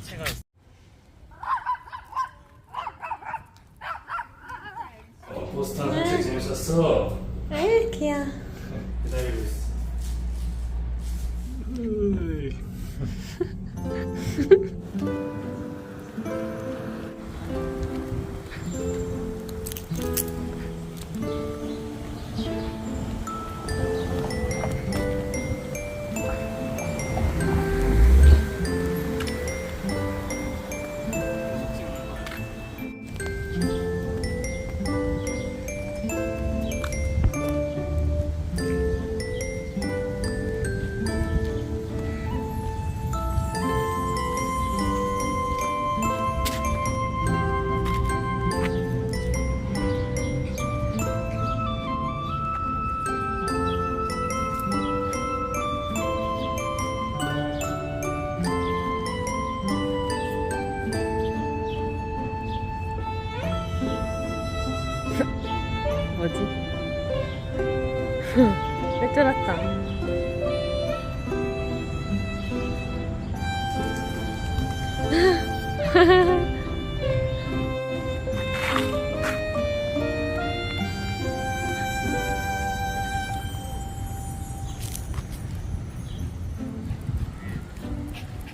시체가 있어. 보스턴 산책 재밌었어? 아유 귀여워. 기다리고 있어. 뭐지? 왜 쫄았다.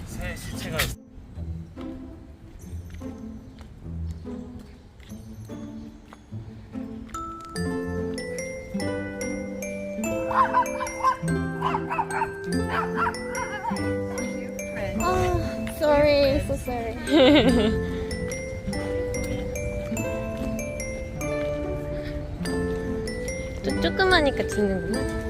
새 시체가 있어. Sorry, so sorry. 또 조그마니까 짖는구나.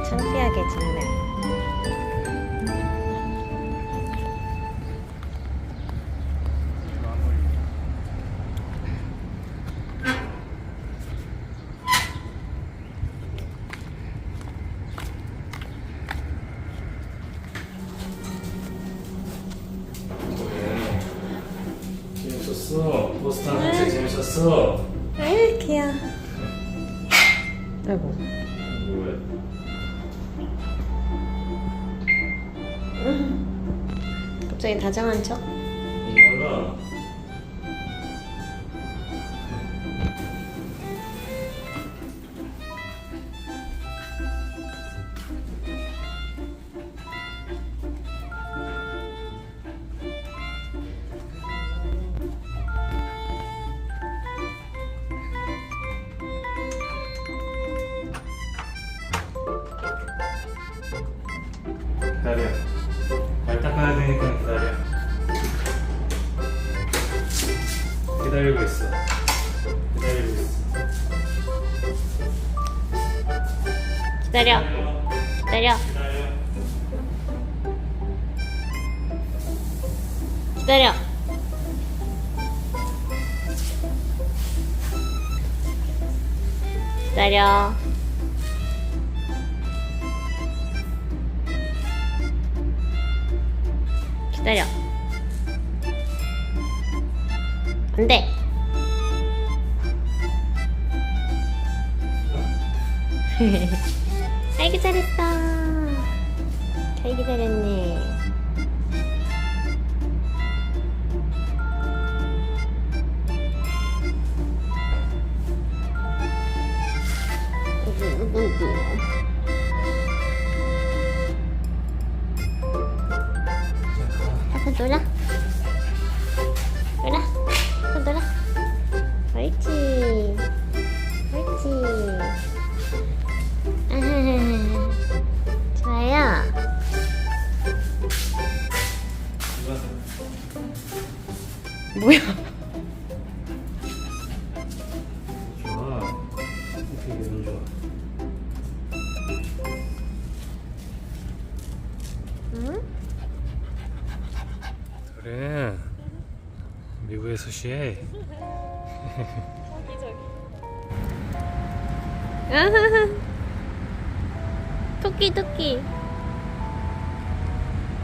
창피하게 짖네. 재밌었어. 보스턴 산책 재밌었어? 아유 귀여워. 아이고. 뭐야? 갑자기 다정한 척? 몰라. 기다려. 발 닦아야 되니까 기다려. 기다리고 있어. 기다리고 있어. 기다려. 기다려. 기다려. 기다려. 기다려. 기다려. 안 돼. 아이고 잘했어. 잘 기다렸네. 한번 놀아. 놀아. 한번 놀아. 옳지. 옳지. 아하하. 좋아요. 뭐야? 좋아. 이렇게 기분 좋아. 응? 그래. 미국에서 쉬해. 아하하. 토끼 토끼.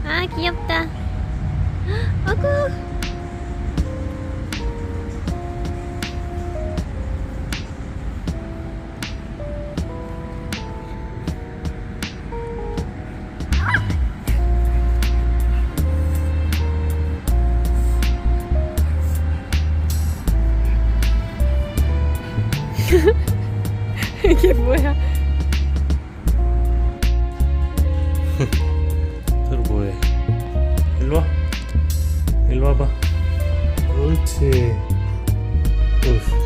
아 귀엽다. 아구. 이게 뭐야? 서로 뭐해? 일로 와. 일로 와봐. 옳지. 어휴.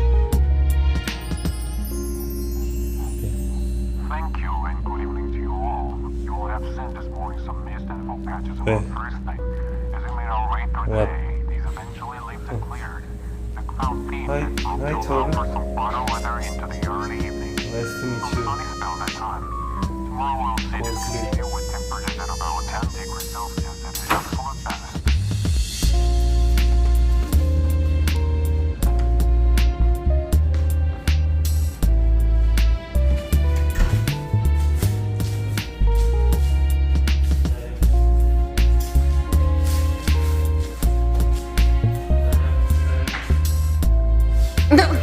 Thank you and good evening to you all. You will have seen this morning some mist and fog patches 네. about first thing. As we made our way through What? the day, these eventually leaves and cleared. The cloud peaked Hi. and proved Hi, to allow Toby. for some auto weather into the early evening. Nice to meet Some you. sunny spell that time. Tomorrow we'll see Go this sleep. continue with temperatures at about 10 degrees Celsius at the absolute best. No.